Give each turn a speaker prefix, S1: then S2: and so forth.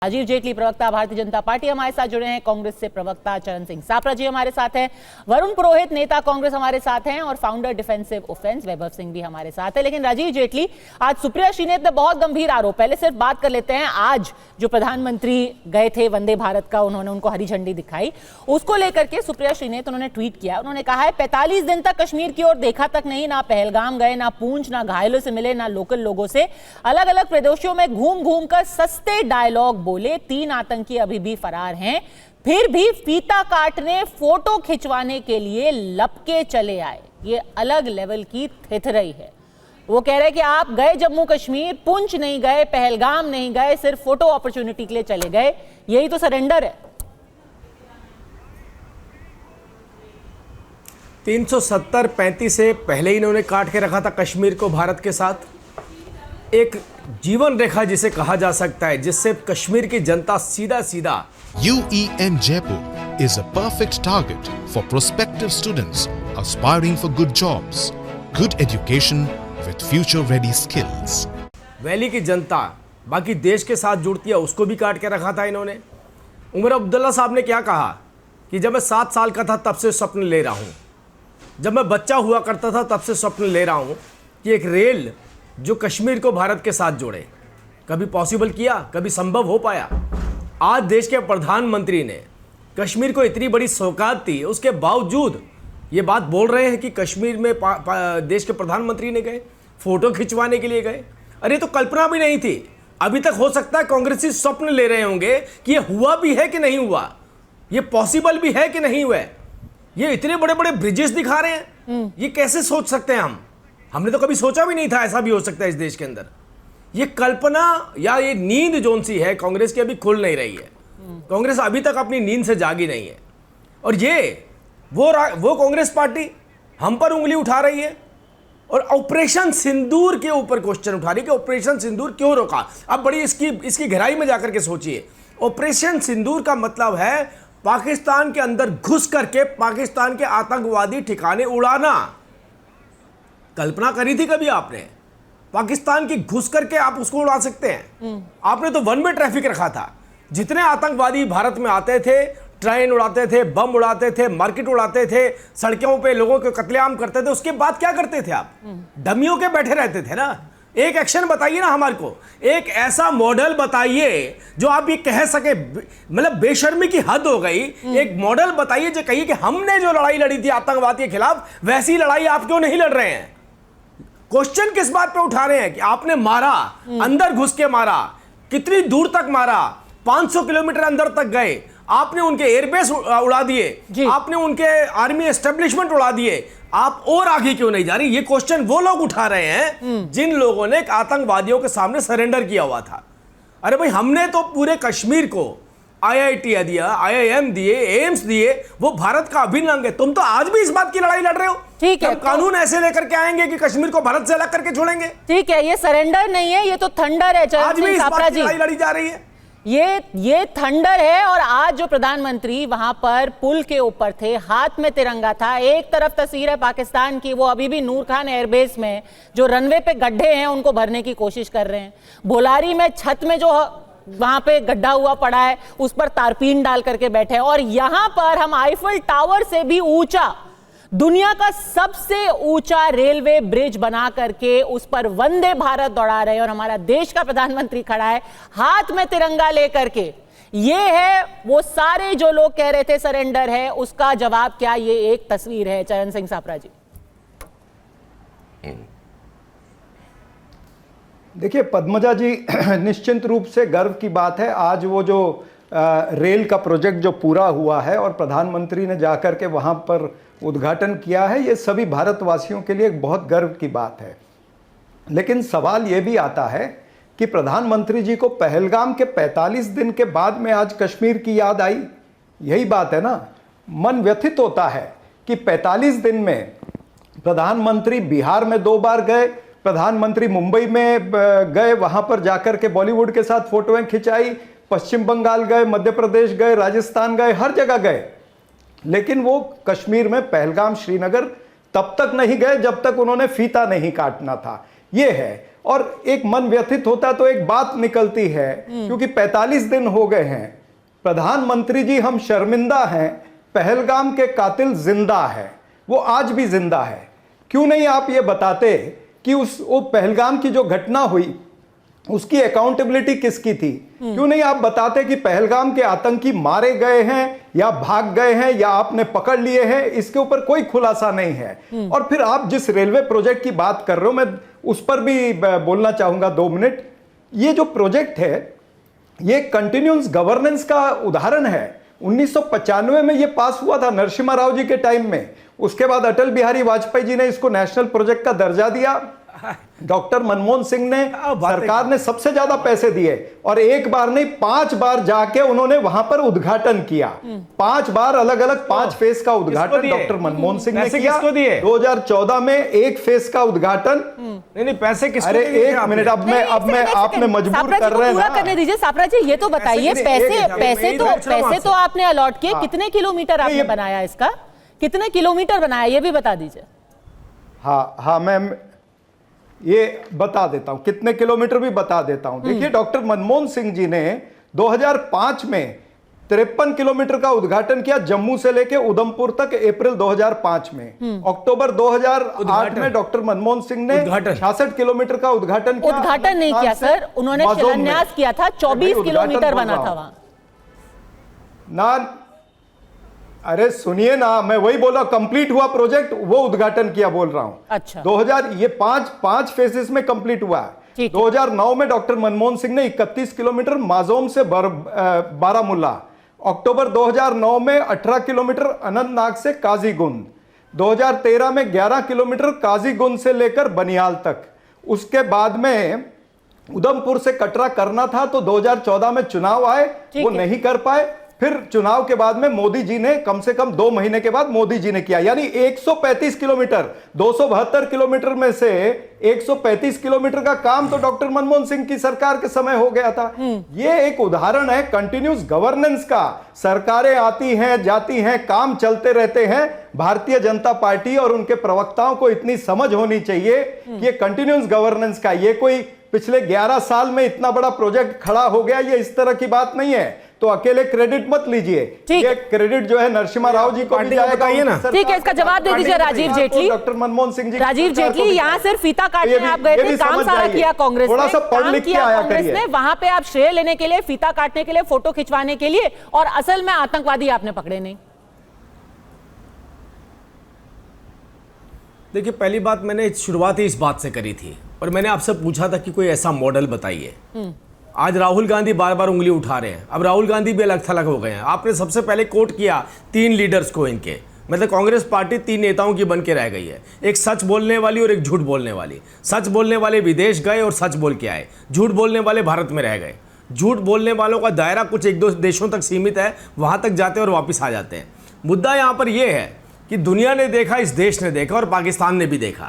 S1: राजीव जेटली प्रवक्ता भारतीय जनता पार्टी हमारे साथ जुड़े हैं, कांग्रेस से प्रवक्ता चरण सिंह सापरा जी हमारे साथ हैं, वरुण पुरोहित नेता कांग्रेस हमारे साथ हैं और फाउंडर डिफेंसिव ऑफेंस वैभव सिंह भी हमारे साथ है। लेकिन राजीव जेटली, आज सुप्रिया श्रीनेत ने बहुत गंभीर आरोप, पहले सिर्फ बात कर लेते हैं। आज जो प्रधानमंत्री गए थे वंदे भारत का, उन्होंने उनको हरी झंडी दिखाई, उसको लेकर के सुप्रिया श्रीनेत उन्होंने ट्वीट किया। उन्होंने कहा है 45 दिन तक कश्मीर की ओर देखा तक नहीं, ना पहलगाम गए, ना पूंछ, ना घायलों से मिले, ना लोकल लोगों से, अलग अलग प्रदेशों में घूम घूम कर सस्ते डायलॉग बोले। 3 आतंकी अभी भी फरार हैं, फिर भी फीता काटने, फोटो खिंचवाने के लिए लपके चले आए। ये अलग लेवल की थिथरई है। वो कह रहे हैं कि आप गए जम्मू कश्मीर, पुंछ नहीं गए, पहलगाम नहीं गए, सिर्फ फोटो अपॉर्चुनिटी के लिए चले गए। यही तो सरेंडर है।
S2: 370-35 से पहले ही इन्होंने काट के रखा था कश्मीर को भारत के साथ। एक जीवन रेखा जिसे कहा जा सकता है, जिससे कश्मीर की जनता सीधा सीधा
S3: UEM Jaipur is a perfect target for prospective students aspiring for good jobs, good education with future-ready skills.
S2: Valley की जनता बाकी देश के साथ जुड़ती है, उसको भी काट के रखा था इन्होंने। उमर अब्दुल्ला साहब ने क्या कहा कि जब मैं 7 साल का था तब से स्वप्न ले रहा हूँ, जब मैं बच्चा हुआ करता था तब से स्वप्न ले रहा हूँ कि एक रेल जो कश्मीर को भारत के साथ जोड़े। कभी पॉसिबल किया, कभी संभव हो पाया? आज देश के प्रधानमंत्री ने कश्मीर को इतनी बड़ी सौगात दी, उसके बावजूद ये बात बोल रहे हैं कि कश्मीर में देश के प्रधानमंत्री ने गए, फोटो खिंचवाने के लिए गए। अरे तो कल्पना भी नहीं थी। अभी तक हो सकता है कांग्रेसी स्वप्न ले रहे होंगे कि ये हुआ भी है कि नहीं हुआ, ये पॉसिबल भी है कि नहीं हुआ। ये इतने बड़े बड़े ब्रिजेस दिखा रहे हैं, ये कैसे सोच सकते हैं हम? हमने तो कभी सोचा भी नहीं था ऐसा भी हो सकता है इस देश के अंदर। ये कल्पना या ये नींद जोन सी है कांग्रेस की, अभी खुल नहीं रही है। कांग्रेस अभी तक अपनी नींद से जागी नहीं है। और ये वो कांग्रेस पार्टी हम पर उंगली उठा रही है और ऑपरेशन सिंदूर के ऊपर क्वेश्चन उठा रही है कि ऑपरेशन सिंदूर क्यों रोका। अब बड़ी इसकी गहराई में जाकर के सोचिए। ऑपरेशन सिंदूर का मतलब है पाकिस्तान के अंदर घुस करके पाकिस्तान के आतंकवादी ठिकाने उड़ाना। कल्पना करी थी कभी आपने पाकिस्तान की घुस करके आप उसको उड़ा सकते हैं? आपने तो वन वे ट्रैफिक रखा था। जितने आतंकवादी भारत में आते थे, ट्रेन उड़ाते थे, बम उड़ाते थे, मार्केट उड़ाते थे, सड़कों पे लोगों को कत्लेआम करते थे, उसके बाद क्या करते थे आप? डमियों के बैठे रहते थे ना। एक एक्शन बताइए ना हमारे को, एक ऐसा मॉडल बताइए जो आप ये कह सके, मतलब बेशर्मी की हद हो गई। एक मॉडल बताइए जो कहिए कि हमने जो लड़ाई लड़ी थी आतंकवाद के खिलाफ, वैसी लड़ाई आप क्यों नहीं लड़ रहे हैं? क्वेश्चन किस बात पे उठा रहे हैं कि आपने मारा, अंदर घुस के मारा, कितनी दूर तक मारा? 500 किलोमीटर अंदर तक गए, आपने उनके एयरबेस उड़ा दिए, आपने उनके आर्मी एस्टेब्लिशमेंट उड़ा दिए, आप और आगे क्यों नहीं जा रही? ये क्वेश्चन वो लोग उठा रहे हैं जिन लोगों ने आतंकवादियों के सामने सरेंडर किया हुआ था। अरे भाई, हमने तो पूरे कश्मीर को IIT दिया, IIM दिए, एम्स दिए, वो भारत का अभिन्न अंग है। तुम तो आज भी इस बात की लड़ाई लड़ रहे हो।
S1: ठीक है,
S2: कानून ऐसे लेकर के आएंगे कि कश्मीर को भारत से अलग करके छोड़ेंगे।
S1: ठीक है, ये सरेंडर नहीं है, ये तो थंडर है।
S2: आज भी इस बात की लड़ाई लड़ी जा रही है।
S1: ये थंडर है। और आज जो प्रधानमंत्री वहां पर पुल के ऊपर थे, हाथ में तिरंगा था, एक तरफ तस्वीर है पाकिस्तान की, वो अभी भी नूर खान एयरबेस में जो रनवे पे गड्ढे हैं उनको भरने की कोशिश कर रहे हैं। बोलारी में छत में जो वहां पे गड्ढा हुआ पड़ा है उस पर तारपीन डाल करके बैठे हैं। और यहां पर हम आईफल टावर से भी ऊंचा, दुनिया का सबसे ऊंचा रेलवे ब्रिज बना करके उस पर वंदे भारत दौड़ा रहे हैं और हमारा देश का प्रधानमंत्री खड़ा है हाथ में तिरंगा लेकर के। ये है वो सारे जो लोग कह रहे थे सरेंडर है, उसका जवाब क्या? ये एक तस्वीर है। चरण सिंह सापरा जी,
S4: देखिए पद्मजा जी, निश्चित रूप से गर्व की बात है। आज वो जो रेल का प्रोजेक्ट जो पूरा हुआ है और प्रधानमंत्री ने जाकर के वहाँ पर उद्घाटन किया है, ये सभी भारतवासियों के लिए एक बहुत गर्व की बात है। लेकिन सवाल ये भी आता है कि प्रधानमंत्री जी को पहलगाम के 45 दिन के बाद में आज कश्मीर की याद आई। यही बात है ना। मन व्यथित होता है कि 45 दिन में प्रधानमंत्री बिहार में 2 बार गए, प्रधानमंत्री मुंबई में गए, वहाँ पर जाकर के बॉलीवुड के साथ फोटोएं खिंचाई, पश्चिम बंगाल गए, मध्य प्रदेश गए, राजस्थान गए, हर जगह गए। लेकिन वो कश्मीर में पहलगाम, श्रीनगर तब तक नहीं गए जब तक उन्होंने फीता नहीं काटना था। ये है। और एक मन व्यथित होता तो एक बात निकलती है, क्योंकि 45 दिन हो गए हैं। प्रधानमंत्री जी, हम शर्मिंदा हैं, पहलगाम के कातिल जिंदा है, वो आज भी जिंदा है। क्यों नहीं आप ये बताते कि वो पहलगाम की जो घटना हुई उसकी अकाउंटेबिलिटी किसकी थी? क्यों नहीं आप बताते कि पहलगाम के आतंकी मारे गए हैं या भाग गए हैं या आपने पकड़ लिए हैं? इसके ऊपर कोई खुलासा नहीं है। और फिर आप जिस रेलवे प्रोजेक्ट की बात कर रहे हो, मैं उस पर भी बोलना चाहूंगा 2 मिनट। ये जो प्रोजेक्ट है ये कंटिन्यूअस गवर्नेंस का उदाहरण है। 1995 में ये पास हुआ था नरसिम्हा राव जी के टाइम में। उसके बाद अटल बिहारी वाजपेयी जी ने इसको नेशनल प्रोजेक्ट का दर्जा दिया। डॉक्टर मनमोहन सिंह ने, सरकार ने सबसे ज्यादा पैसे दिए और एक बार नहीं 5 बार जाके उन्होंने वहां पर उद्घाटन किया। 5 बार अलग अलग 5 फेस का उद्घाटन डॉक्टर मनमोहन सिंह ने किया। 2014 में 1 फेस का उद्घाटन।
S2: नहीं, पैसे किसको?
S4: अरे एक मिनट, अब मैं आपने मजबूर कर रहे हैं
S1: पूरा करने दीजिए। सापरा जी ये तो बताइए, पैसे तो आपने अलॉट किए, कितने किलोमीटर आपने बनाया इसका? कितने किलोमीटर बनाया ये भी बता दीजिए।
S4: हाँ मैं ये बता देता हूं, कितने किलोमीटर भी बता देता हूं। देखिए, डॉक्टर मनमोहन सिंह जी ने 2005 में 53 किलोमीटर का उद्घाटन किया, जम्मू से लेके उधमपुर तक, अप्रैल 2005 में। अक्टूबर 2008 में डॉक्टर मनमोहन सिंह ने 66 किलोमीटर का उद्घाटन किया।
S1: उद्घाटन नहीं किया सर, उन्होंने शिलान्यास किया था। 24 किलोमीटर बना था वहां
S4: ना। अरे सुनिए ना, मैं वही बोला, कंप्लीट हुआ प्रोजेक्ट, वो उद्घाटन किया बोल रहा हूं।
S1: अच्छा।
S4: 2000 ये 5 फेजेस में कंप्लीट हुआ है। 2009 में डॉक्टर मनमोहन सिंह ने 31 किलोमीटर माजोम से बारामुल्ला। अक्टूबर 2009 में 18 किलोमीटर अनंतनाग से काजीगुंड। 2013 में 11 किलोमीटर काजीगुंड से लेकर बनियाल तक। उसके बाद में उधमपुर से कटरा करना था तो 2014 में चुनाव आए, वो नहीं कर पाए। फिर चुनाव के बाद में मोदी जी ने, कम से कम 2 महीने के बाद मोदी जी ने किया। यानी 135 किलोमीटर, 272 किलोमीटर में से 135 किलोमीटर का काम तो डॉक्टर मनमोहन सिंह की सरकार के समय हो गया था। ये एक उदाहरण है कंटिन्यूअस गवर्नेंस का। सरकारें आती हैं, जाती हैं, काम चलते रहते हैं। भारतीय जनता पार्टी और उनके प्रवक्ताओं को इतनी समझ होनी चाहिए कि ये कंटिन्यूअस गवर्नेंस का, ये कोई पिछले 11 साल में इतना बड़ा प्रोजेक्ट खड़ा हो गया, ये इस तरह की बात नहीं है। तो अकेले क्रेडिट मत लीजिए, ये क्रेडिट जो है नरसिम्हा राव जी को भी जाएगा ना।
S1: ठीक है, इसका जवाब दे दीजिए राजीव जेटली।
S4: डॉक्टर मनमोहन सिंह जी,
S1: राजीव जेटली, यहाँ सिर्फ फीता काटने आप गए थे, काम सारा किया कांग्रेस ने,
S4: थोड़ा सा पढ़ लिख के आया करिए।
S1: वहां पे आप श्रेय लेने के लिए, फीता काटने के लिए, फोटो खिंचवाने के लिए, और असल में आतंकवादी आपने पकड़े नहीं।
S2: देखिए, पहली बात मैंने शुरुआत ही इस बात से करी थी और मैंने आपसे पूछा था कि कोई ऐसा मॉडल बताइए। आज राहुल गांधी बार बार उंगली उठा रहे हैं, अब राहुल गांधी भी अलग थलग हो गए हैं। आपने सबसे पहले कोट किया 3 लीडर्स को, इनके मतलब कांग्रेस पार्टी 3 नेताओं की बन के रह गई है, एक सच बोलने वाली और एक झूठ बोलने वाली। सच बोलने वाले विदेश गए और सच बोल के आए, झूठ बोलने वाले भारत में रह गए। झूठ बोलने वालों का दायरा कुछ 1-2 देशों तक सीमित है, वहां तक जाते हैं और वापस आ जाते हैं। मुद्दा यहाँ पर यह है कि दुनिया ने देखा, इस देश ने देखा और पाकिस्तान ने भी देखा